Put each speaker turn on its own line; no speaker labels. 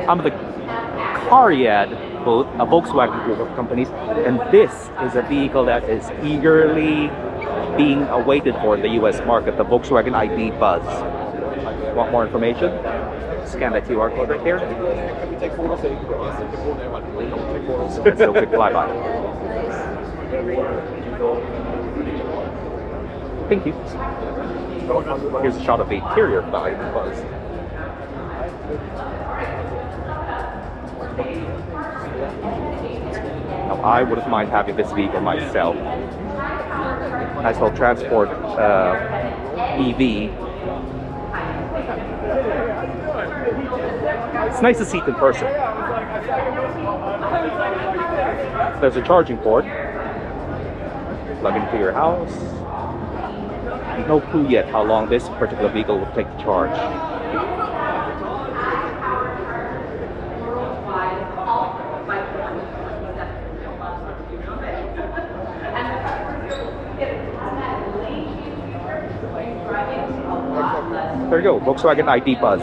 I'm at the Cariad booth, a Volkswagen group of companies, and this is a vehicle that is eagerly being awaited for in the US market, the Volkswagen ID Buzz. Want more information? Scan that QR code right there. Let's do a quick flyby. Thank you. Here's a shot of the interior of the ID Buzz. Now, I wouldn't mind having this vehicle myself. Nice little transport EV. It's nice to see it in person. There's a charging port. Plug into your house. No clue yet how long this particular vehicle will take to charge. There you go, Volkswagen ID Buzz.